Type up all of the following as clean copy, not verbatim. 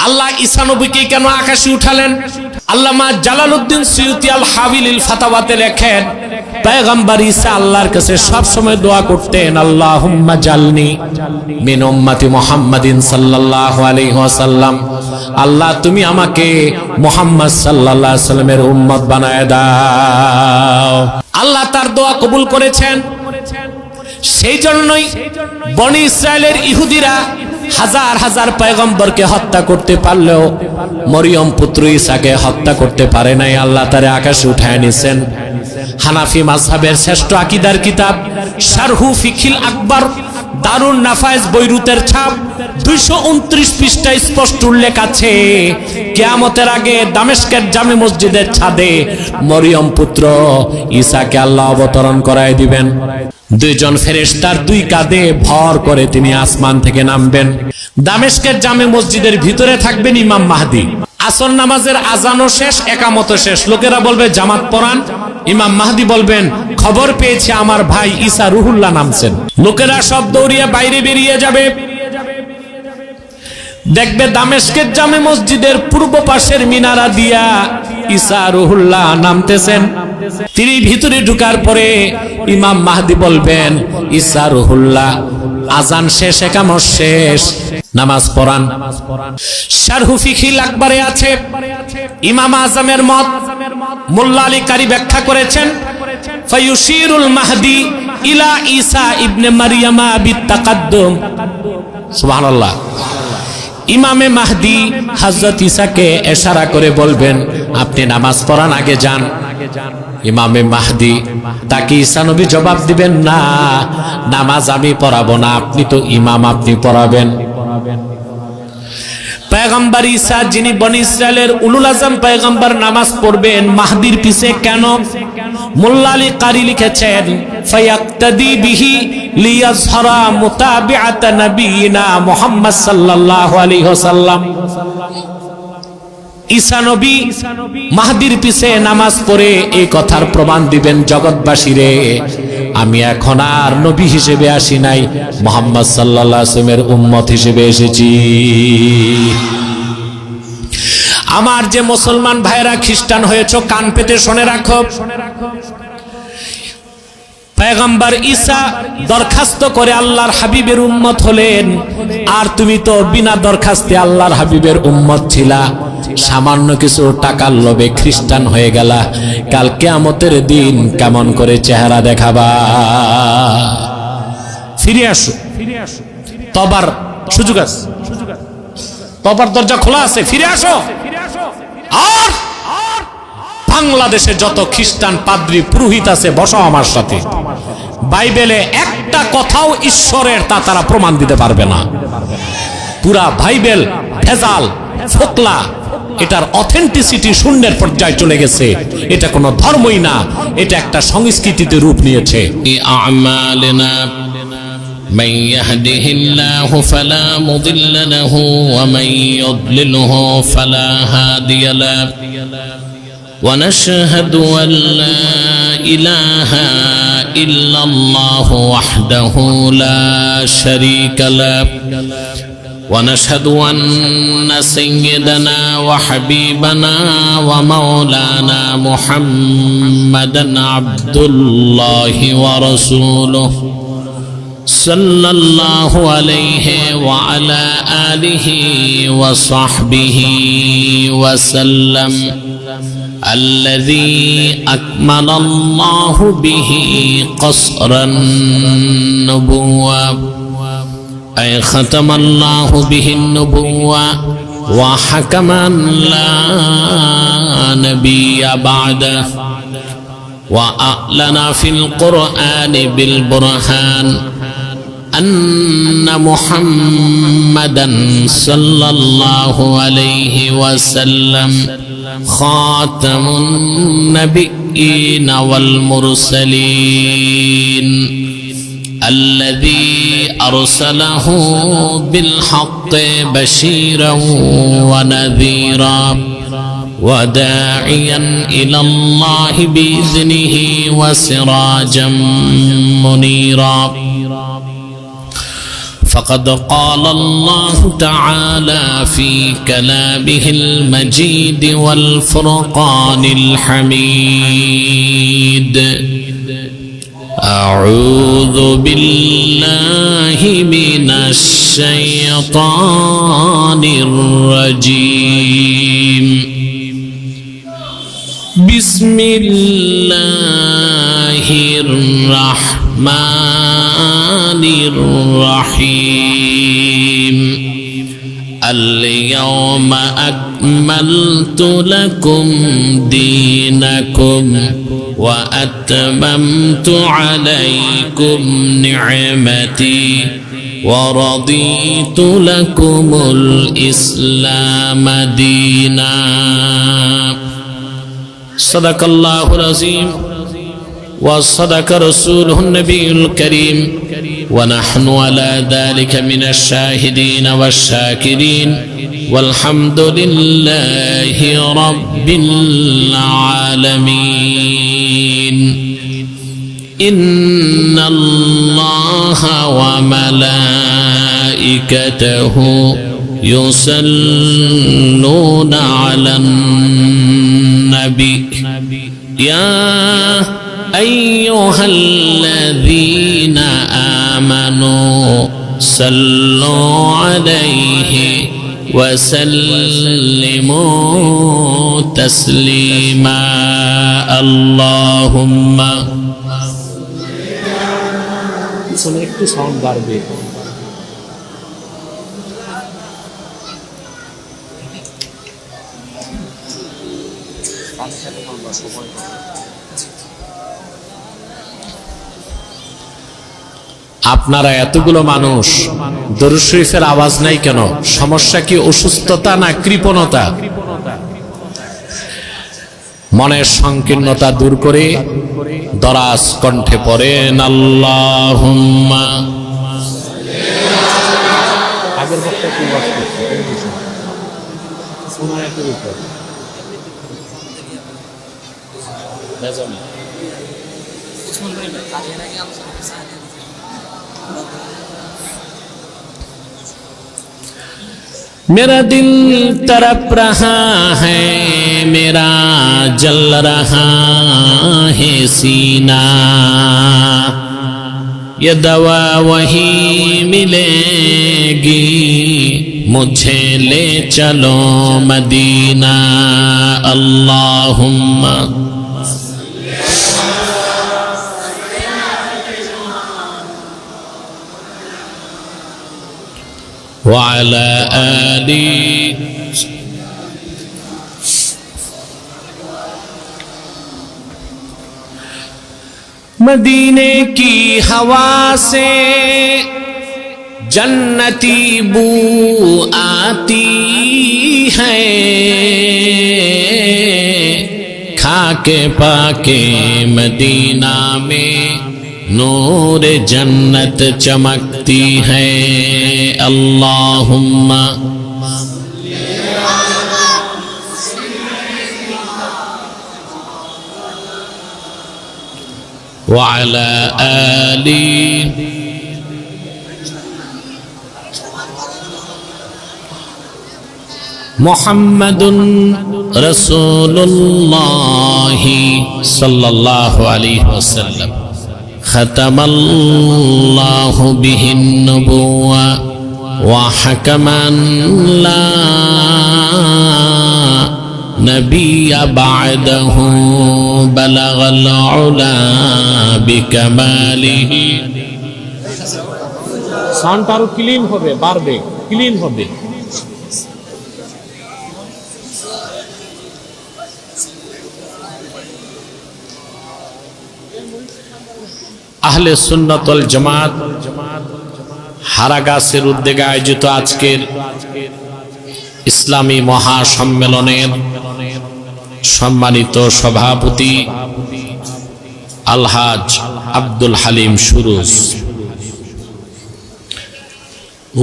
আল্লাহ ঈসা নবীকে কেন আকাশে উঠালেন? আল্লামা জালালউদ্দিন সুয়ুতী আল হাবিলিল ফাতাওয়াতে লেখেন, পয়গম্বর ঈসা আল্লাহর কাছে সব সময় দোয়া করতেন, আল্লাহুম্মা জালনি মিন উম্মতি মুহাম্মাদিন সাল্লাল্লাহু আলাইহি ওয়াসাল্লাম, আল্লাহ তুমি আমাকে মুহাম্মদ সাল্লাল্লাহু আলাইহি ওয়াসাল্লামের উম্মত বানায় দাও। আল্লাহ তার দোয়া কবুল করেছেন। সেই জন্যই বনি ইসরায়েলের ইহুদিরা হাজার হাজার পয়গম্বরকে হত্যা করতে পারলেও মরিয়ম পুত্র ঈসাকে হত্যা করতে পারে নাই। আল্লাহ তারে আকাশে উঠায় নিছেন। হানাফি মাযহাবের শ্রেষ্ঠ আকীদার কিতাব শারহু ফিকিল আকবর দারুন নাফায়েজ বৈরুতের ছাপ 229 পৃষ্ঠায় স্পষ্ট উল্লেখ আছে, কিয়ামতের আগে দামেস্কের জামে মসজিদের ছাদে মরিয়ম পুত্র ঈসাকে আল্লাহ অবতরণ করায় দিবেন। দুইজন ফেরেশতার দুই কাঁধে ভর করে তিনি আসমান থেকে নামবেন। দামেস্কের জামে মসজিদের ভিতরে থাকবেন ইমাম মাহদি। আসর নামাজের আজানও শেষ, একামতও শেষ। লোকেরা বলবে জামাত পড়ান, ইমাম মাহদি বলবেন খবর পেয়েছে আমার ভাই ঈসা রুহুল্লাহ নামছেন। লোকেরা সব দৌড়িয়ে বাইরে বেরিয়ে যাবে, দেখবে দামেস্কের জামে মসজিদের পূর্ব পাশের মিনারা দিয়া ঈসা রুহুল্লাহ নামতেছেন। তিনি ভিতরে ঢুকার পরে ইমাম মাহদি বলবেন ঈসা রুহুল্লাহ, আজান শেষ, একামত শেষ, নামাজ পড়ান। শারহু ফিকিল আকবরে আছে ইমাম আজমের মত, মোল্লা আলী কারি ব্যাখ্যা করেছেন, ফায়ুশিরুল মাহদি ইলা ঈসা ইবনে মারইয়ামা বিত্তাকাদ্দুম। সুবহানাল্লাহ। ইমামে মাহদি হযরত ঈসাকে ইশারা করে বলবেন আপনি নামাজ পড়ান, আগে যান। ইমামে মাহদি তাকে ঈসা নবী জবাব দিবেন, না, নামাজ আমি পড়াবো না, আপনি তো ইমাম, আপনি পড়াবেন। পয়গম্বর ঈসা যিনি বনি ইসরায়েলের উলুল আজম পয়গম্বর নামাজ পড়বেন মাহদির পিছে কেন? মোল্লা আলী কারি লিখেছেন, ফায়াক্তাদি বিহি লিয়াজহারা মুতাবিআত নবিয়িনা মুহাম্মদ সাল্লাল্লাহু আলাইহি ওয়াসাল্লাম। ঈসা নবী মাহদির পিছে নামাজ পড়ে এই কথার প্রমাণ দিবেন জগৎবাসীরে, আমি এখন আর নবী হিসেবে আসি নাই, মুহাম্মদ সাল্লাল্লাহু আলাইহি ওয়াসাল্লামের উম্মত হিসেবে এসেছি। আমার যে মুসলমান ভাইরা খ্রিস্টান হয়েছে, কান পেতে শুনে রাখো, পয়গম্বর ঈসা দরখাস্ত করে আল্লাহর হাবিবের উম্মত হলেন, আর তুমি তো বিনা দরখাস্তে আল্লাহর হাবিবের উম্মত ছিলা, সামান্য কিছু টাকার লোভে খ্রিস্টান হয়ে গেলা, কাল কিয়ামতের দিন কেমন করে চেহারা দেখাবা? ফিরে আসো, তবার সুযোগ আছে, তবার দরজা খোলা আছে, ফিরে আসো। আর বাংলাদেশে যত খ্রিস্টান পাদ্রী পুরোহিত আছে, বসো আমার সাথে। বাইবেলে একটা কথাও ঈশ্বরের তা তারা প্রমাণ দিতে পারবে না। পুরা বাইবেল ভেজাল, ফোকলা, এটার অথেন্টিসিটি শূন্যের পর্যায়ে চলে গেছে। এটা কোনো ধর্মই না, এটা একটা সংস্কৃতিতে রূপ নিয়েছে। من يهده الله فلا مضل له ومن يضلله فلا هادي له ونشهد أن لا إله إلا الله وحده لا شريك له ونشهد أن سيدنا وحبيبنا ومولانا محمدا عبد الله ورسوله صلى الله عليه وعلى آله وصحبه وسلم الذي أكمل الله به قصر النبوة أي ختم الله به النبوة وحكما لا نبي بعده وأعلن في القرآن بالبرهان أن محمدا صلى الله عليه وسلم خاتم النبيين والمرسلين الذي أرسله بالحق بشيرا ونذيرا وداعيا إلى الله بإذنه وسراجا منيرا فقد قال الله تعالى في كلامه المجيد والفرقان الحميد أعوذ بالله من الشيطان الرجيم بسم الله الرحمن الرحيم اليوم أكملت لكم دينكم وأتممت عليكم نعمتي ورضيت لكم الإسلام دينا صدق الله العظيم وصدق رسوله النبي الكريم ونحن على ذلك من الشاهدين والشاكرين والحمد لله رب العالمين إن الله وملائكته يصلون على النبي يا أيها الذين آمنوا صلوا عليه وسلموا تسليما اللهم একটু সাউন্ড বাড়বে আপনারা এতগুলো মানুষ দরুদ শরীফের আওয়াজ নাই কেন? সমস্যা কি অসুস্থতা না কৃপণতা? মনের সংকীর্ণতা দূর করে দরাজ কণ্ঠে পড়েন আল্লাহুম্মা। আগের বক্তা কি ওয়াজ मेरा दिल तड़प रहा है मेरा जल रहा है सीना ये दवा वही मिलेगी मुझे ले चलो मदीना अल्लाहुम्मा وعلى آله मदीने की हवा से जन्नती बू आती है खाके पाके मदीना में नूर जन्नत चमकती है अल्लाहुम्मा वअला आली मुहम्मदुन रसूलुल्लाहि सल्लल्लाहु अलैहि वसल्लम ختمallahu bihin nubuwwa wa hakaman la nabiyya ba'dahu balaghal ula bikamalihi sound আরো ক্লিন হবে বাড়বে ক্লিন হবে আহলে সুন্নাত ওয়াল জামাত হারাগাছের উদ্যোগে আয়োজিত আজকের ইসলামী মহাসম্মেলনের সম্মানিত সভাপতি আলহাজ আব্দুল হালিম সুরুজ,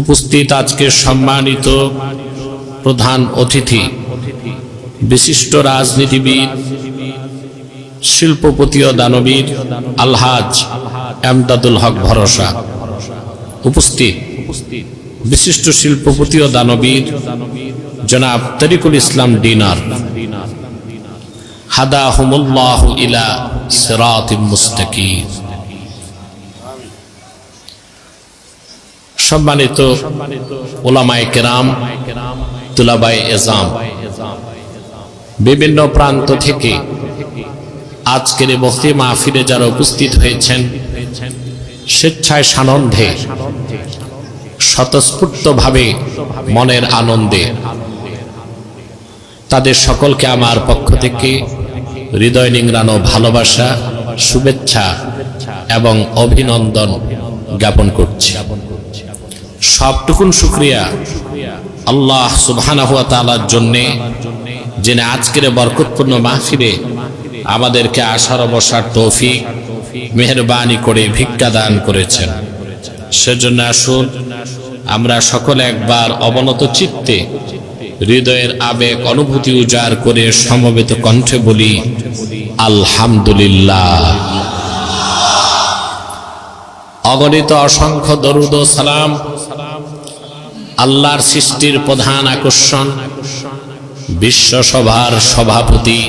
উপস্থিত আজকের সম্মানিত প্রধান অতিথি বিশিষ্ট রাজনীতিবিদ শিল্পপতি ও দানবীর আলহাজ এমদাদুল হক ভরসা, উপস্থিত বিশিষ্ট শিল্পপতি ও দানবীর জনাব তরিকুল ইসলাম ডিনার, হাদাহুমুল্লাহু ইলা সিরাতিম মুস্তাকিম। সম্মানিত উলামায়ে কেরাম, তুলাবায়ে এজাম, বিভিন্ন প্রান্ত থেকে আজকের এই বক্তৃ মাহফিলে যারা উপস্থিত হয়েছেন, স্বেচ্ছায় সানন্দে স্বতঃস্ফূর্তভাবে মনের আনন্দে, তাদের সকলকে আমার পক্ষ থেকে হৃদয় নিংড়ানো ভালোবাসা, শুভেচ্ছা এবং অভিনন্দন জ্ঞাপন করছি। সবটুকুন শুকরিয়া আল্লাহ সুবহানাহু ওয়া তাআলার জন্যে, যিনি আজকের বরকতপূর্ণ মাহফিলে আমাদেরকে আসার বসার তৌফিক মেহেরবানি করে ভিক্ষা দান করেছেন। সেজন্য আসুন আমরা সকলে একবার অবনত চিত্তে হৃদয়ের আবেগ অনুভূতি উজাড় করে সমবেত কণ্ঠে বলি আলহামদুলিল্লাহ। অগণিত অসংখ্য দরুদ ও সালাম আল্লাহর সৃষ্টির প্রধান আকর্ষণ, বিশ্বসভার সভাপতি,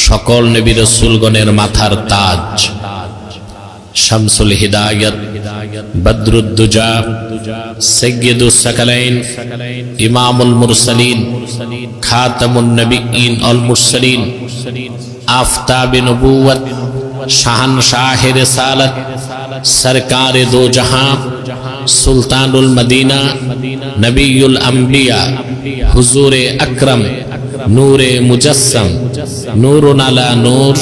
সকল নবী রাসূলগণের মাথার তাজ, শামসুল হিদায়াত, বদরুদ্দুজা, সাইয়্যিদুস সাকালাইন, ইমামুল মুরসালিন, খাতামুন নবিয়্যিন ওয়াল মুরসালিন, আফতাবে নবুওয়াত, শাহানশাহে রিসালাত, সরকারে দো জাহান, সুলতানুল মদিনা, নবিয়ুল আম্বিয়া, হুজুরে আকরম, নূরে মুজাসসাম, নূরুন আলা নূর,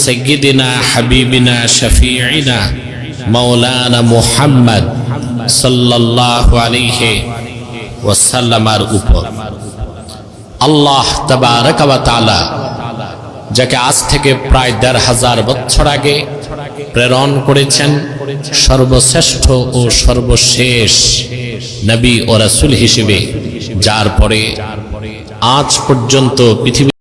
সাইয়্যিদিনা হাবিবিনা শফিঈনা মাওলানা মুহাম্মদ সাল্লাল্লাহু আলাইহি ওয়াসাল্লামের উপর আল্লাহ তাবারাক ওয়া তাআলা যাকে আজ থেকে প্রায় ১৫০০ বছর আগে প্রেরণ করেছেন সর্বশ্রেষ্ঠ ও সর্বশেষ নবী ও রাসূল হিসেবে, যার পরে আজ পর্যন্ত পৃথিবী